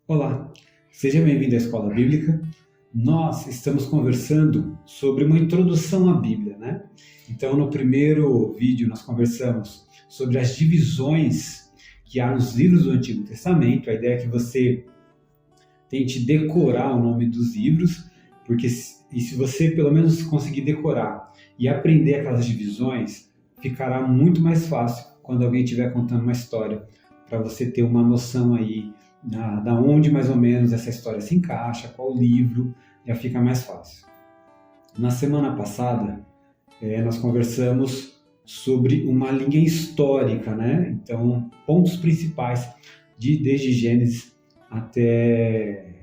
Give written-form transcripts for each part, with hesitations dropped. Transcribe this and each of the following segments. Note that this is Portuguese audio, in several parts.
Olá, seja bem-vindo à Escola Bíblica. Nós estamos conversando sobre uma introdução à Bíblia, né? Então, no primeiro vídeo, nós conversamos sobre as divisões que há nos livros do Antigo Testamento. A ideia é que você tente decorar o nome dos livros, porque se você pelo menos conseguir decorar e aprender aquelas divisões, ficará muito mais fácil quando alguém estiver contando uma história, para você ter uma noção aí da onde mais ou menos essa história se encaixa, qual livro, já fica mais fácil. Na semana passada, nós conversamos sobre uma linha histórica, né? Então, pontos principais desde Gênesis até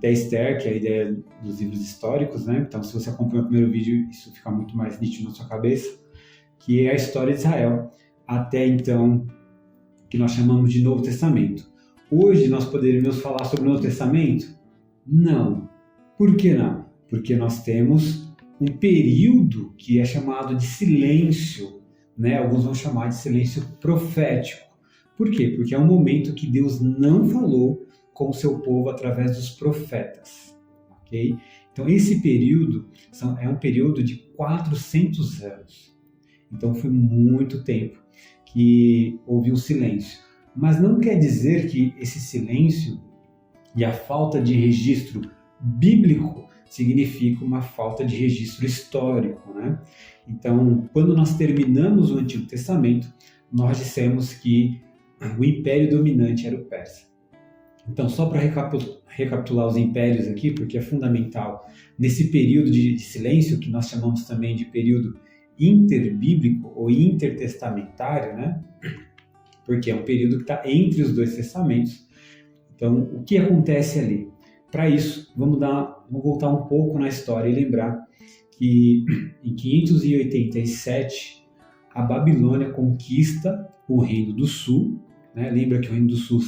Esther, que é a ideia dos livros históricos, né? Então, se você acompanha o primeiro vídeo, isso fica muito mais nítido na sua cabeça, que é a história de Israel, até então, que nós chamamos de Novo Testamento. Hoje nós poderíamos falar sobre o Novo Testamento? Não. Por que não? Porque nós temos um período que é chamado de silêncio, né? Alguns vão chamar de silêncio profético. Por quê? Porque é um momento que Deus não falou com o seu povo através dos profetas, ok? Então esse período é um período de 400 anos. Então foi muito tempo que houve um silêncio. Mas não quer dizer que esse silêncio e a falta de registro bíblico significa uma falta de registro histórico, né? Então, quando nós terminamos o Antigo Testamento, nós dissemos que o império dominante era o persa. Então, só para recapitular os impérios aqui, porque é fundamental, nesse período de silêncio, que nós chamamos também de período interbíblico ou intertestamentário, né? Porque é um período que está entre os dois testamentos. Então, o que acontece ali? Para isso, vamos voltar um pouco na história e lembrar que em 587 a Babilônia conquista o Reino do Sul, né? Lembra que o Reino do Sul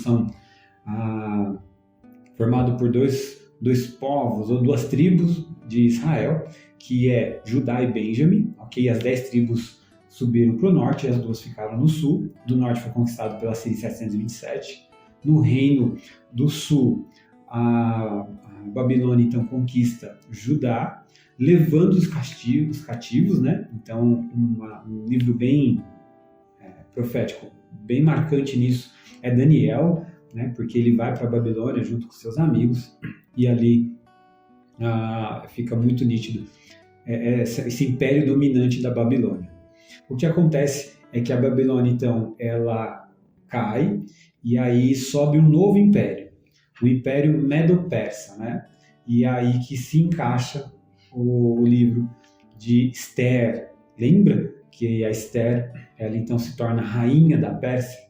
formado por dois povos ou duas tribos de Israel, que é Judá e Benjamim, ok? As 10 tribos subiram para o norte e as duas ficaram no sul. Do norte foi conquistado pela Síria em 727. No Reino do Sul, a Babilônia então conquista Judá, levando os cativos, né? Então, um livro bem profético, bem marcante nisso, é Daniel, né? Porque ele vai para a Babilônia junto com seus amigos e ali fica muito nítido esse império dominante da Babilônia. O que acontece é que a Babilônia, então, ela cai e aí sobe um novo império, o Império Medo-Persa, né? E aí que se encaixa o livro de Esther. Lembra que a Esther, ela então se torna rainha da Pérsia?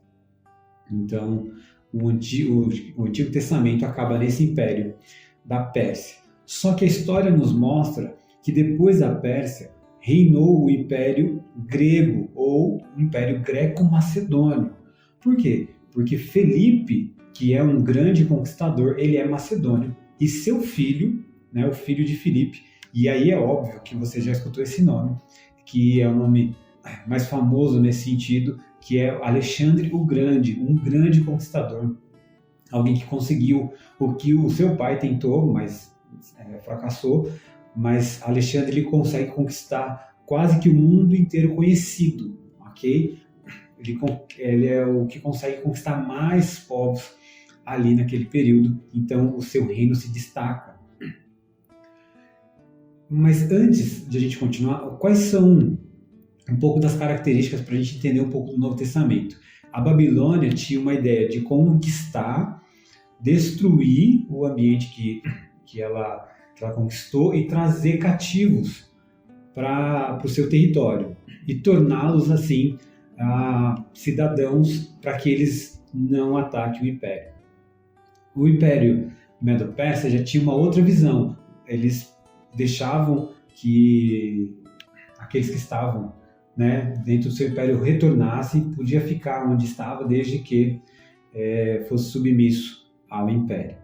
Então, o Antigo Testamento acaba nesse império da Pérsia. Só que a história nos mostra que depois da Pérsia reinou o Império Grego ou o Império Greco-Macedônio. Por quê? Porque Felipe, que é um grande conquistador, ele é macedônio, e seu filho, né, o filho de Filipe, e aí é óbvio que você já escutou esse nome, que é o nome mais famoso nesse sentido, que é Alexandre o Grande, um grande conquistador, alguém que conseguiu o que o seu pai tentou, mas fracassou, mas Alexandre ele consegue conquistar quase que o mundo inteiro conhecido, ok? Ele é o que consegue conquistar mais povos ali naquele período, então o seu reino se destaca. Mas antes de a gente continuar, quais são um pouco das características para a gente entender um pouco do Novo Testamento? A Babilônia tinha uma ideia de conquistar, destruir o ambiente que ela conquistou e trazer cativos para o seu território e torná-los assim cidadãos para que eles não ataquem o império. O Império Medo-Persa já tinha uma outra visão. Eles deixavam que aqueles que estavam, né, dentro do seu império retornassem, podia ficar onde estava desde que fosse submisso ao império.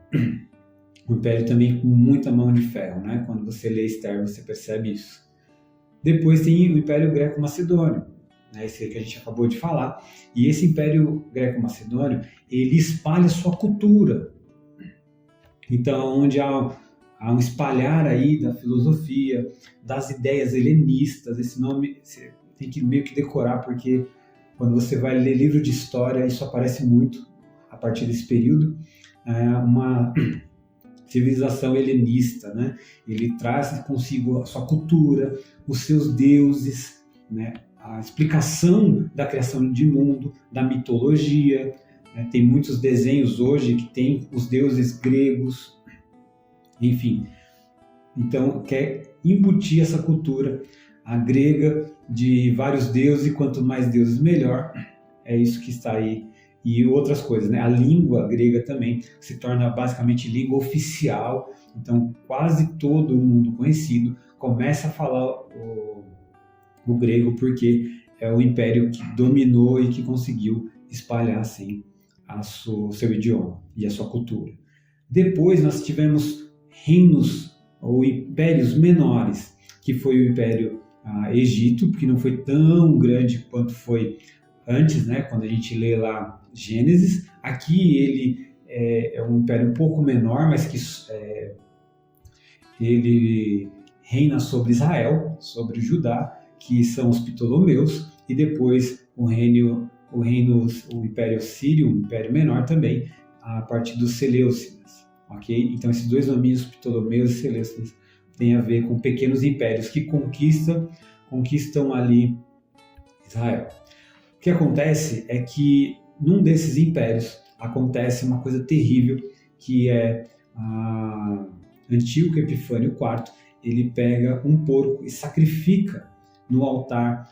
O império também com muita mão de ferro, né? Quando você lê Esther, você percebe isso. Depois tem o Império Greco-Macedônio, né? Esse que a gente acabou de falar. E esse Império Greco-Macedônio, ele espalha sua cultura. Então, onde há um espalhar aí da filosofia, das ideias helenistas. Esse nome você tem que meio que decorar, porque quando você vai ler livro de história, isso aparece muito a partir desse período. Uma civilização helenista, né? Ele traz consigo a sua cultura, os seus deuses, né? A explicação da criação de mundo, da mitologia, né? Tem muitos desenhos hoje que tem os deuses gregos, enfim. Então, quer embutir essa cultura a grega de vários deuses, e quanto mais deuses, melhor. É isso que está aí. E outras coisas, né? A língua grega também se torna basicamente língua oficial. Então, quase todo o mundo conhecido começa a falar o grego, porque é o império que dominou e que conseguiu espalhar, assim, o seu idioma e a sua cultura. Depois nós tivemos reinos ou impérios menores, que foi o Império Egito, que não foi tão grande quanto foi antes, né? Quando a gente lê lá Gênesis. Aqui ele é um império um pouco menor, mas que ele reina sobre Israel, sobre Judá, que são os Ptolomeus, e depois o Império Sírio, um império menor também, a partir dos Seleucidas, ok? Então esses dois nomes, Ptolomeus e Seleucidas, têm a ver com pequenos impérios que conquistam ali Israel. O que acontece é que num desses impérios acontece uma coisa terrível, que é Antíoco Epifânio IV. Ele pega um porco e sacrifica no altar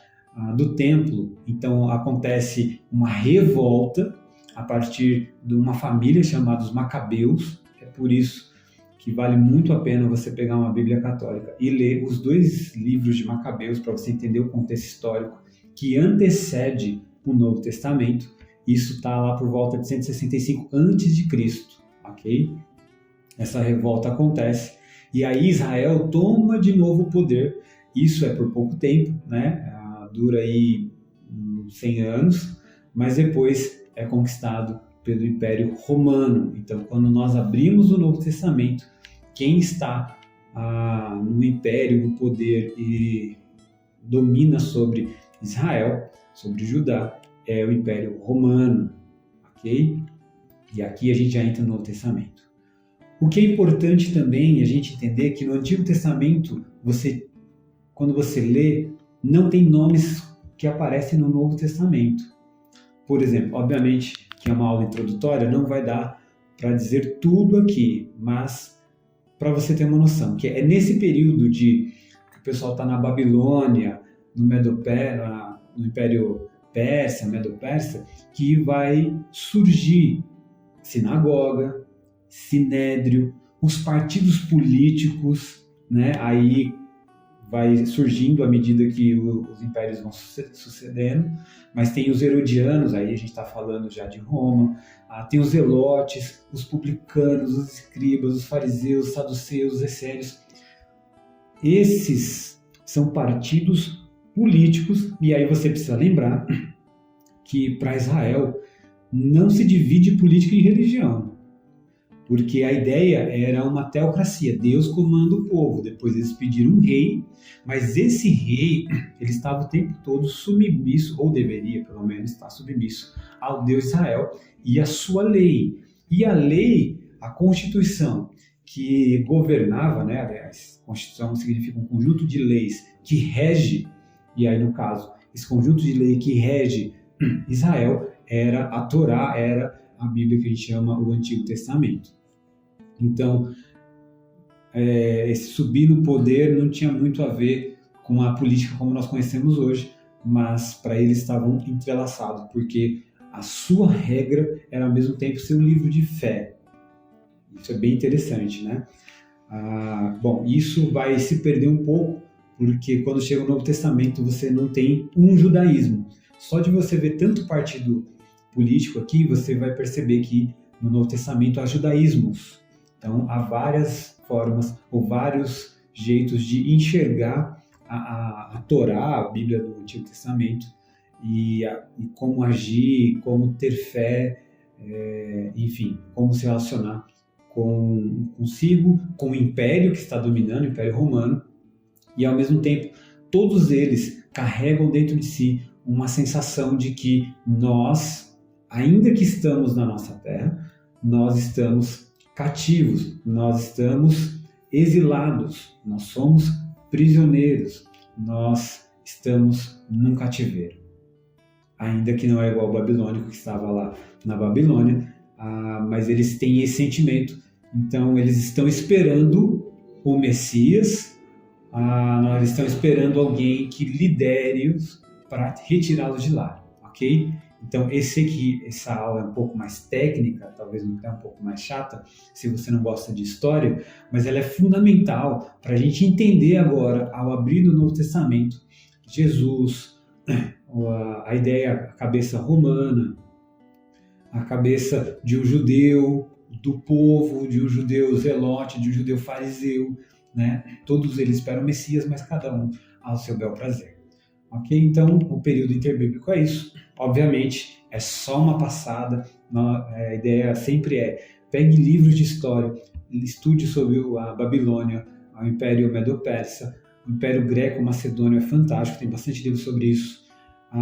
do templo. Então acontece uma revolta a partir de uma família chamada os Macabeus. É por isso que vale muito a pena você pegar uma Bíblia católica e ler os dois livros de Macabeus para você entender o contexto histórico que antecede o Novo Testamento. Isso está lá por volta de 165 a.C., ok? Essa revolta acontece e aí Israel toma de novo o poder. Isso é por pouco tempo, né? Dura aí 100 anos, mas depois é conquistado pelo Império Romano. Então, quando nós abrimos o Novo Testamento, quem está no Império, no poder e domina sobre Israel, sobre Judá, é o Império Romano, ok? E aqui a gente já entra no Novo Testamento. O que é importante também a gente entender que no Antigo Testamento, quando você lê, não tem nomes que aparecem no Novo Testamento. Por exemplo, obviamente que é uma aula introdutória, não vai dar para dizer tudo aqui, mas para você ter uma noção, que é nesse período que o pessoal está na Babilônia, no Império Persa, Medo-Persa, que vai surgir sinagoga, sinédrio, os partidos políticos, né? Aí vai surgindo à medida que os impérios vão sucedendo, mas tem os herodianos, aí a gente está falando já de Roma, tem os zelotes, os publicanos, os escribas, os fariseus, os saduceus, os essênios. Esses são partidos políticos, e aí você precisa lembrar que para Israel não se divide política e religião, porque a ideia era uma teocracia, Deus comanda o povo. Depois eles pediram um rei, mas esse rei ele estava o tempo todo submisso, ou deveria pelo menos estar submisso ao Deus Israel e à sua lei. E a lei, a Constituição que governava, né, aliás, Constituição significa um conjunto de leis que rege, e aí no caso, esse conjunto de lei que rege Israel era a Torá, era a Bíblia que a gente chama o Antigo Testamento. Então, esse subir no poder não tinha muito a ver com a política como nós conhecemos hoje, mas para eles estavam entrelaçados, porque a sua regra era ao mesmo tempo seu livro de fé. Isso é bem interessante, né? Bom, isso vai se perder um pouco, porque quando chega o Novo Testamento você não tem um judaísmo. Só de você ver tanto partido político aqui, você vai perceber que no Novo Testamento há judaísmos. Então, há várias formas ou vários jeitos de enxergar a Torá, a Bíblia do Antigo Testamento, e como agir, como ter fé, enfim, como se relacionar consigo, com o império que está dominando, o Império Romano, e ao mesmo tempo todos eles carregam dentro de si uma sensação de que nós, ainda que estamos na nossa terra, nós estamos cativos, nós estamos exilados, nós somos prisioneiros, nós estamos num cativeiro. Ainda que não é igual ao babilônico que estava lá na Babilônia, mas eles têm esse sentimento. Então eles estão esperando o Messias, eles estão esperando alguém que lidere-os para retirá-los de lá, ok? Então essa aula é um pouco mais técnica, talvez um pouco mais chata, se você não gosta de história, mas ela é fundamental para a gente entender agora, ao abrir do Novo Testamento, Jesus, a ideia, a cabeça romana, a cabeça de um judeu, do povo, de um judeu zelote, de um judeu fariseu, né? Todos eles esperam o Messias, mas cada um ao seu bel prazer. Ok? Então, o período interbíblico é isso. Obviamente, é só uma passada. A ideia sempre é: pegue livros de história, estude sobre a Babilônia, o Império Medo-Persa, o Império Greco-Macedônio é fantástico, tem bastante livro sobre isso.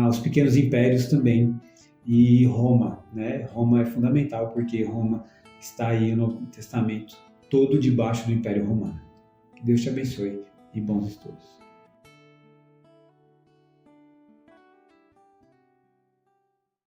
Os pequenos impérios também. E Roma, né? Roma é fundamental porque Roma está aí no Novo Testamento todo debaixo do Império Romano. Que Deus te abençoe e bons estudos.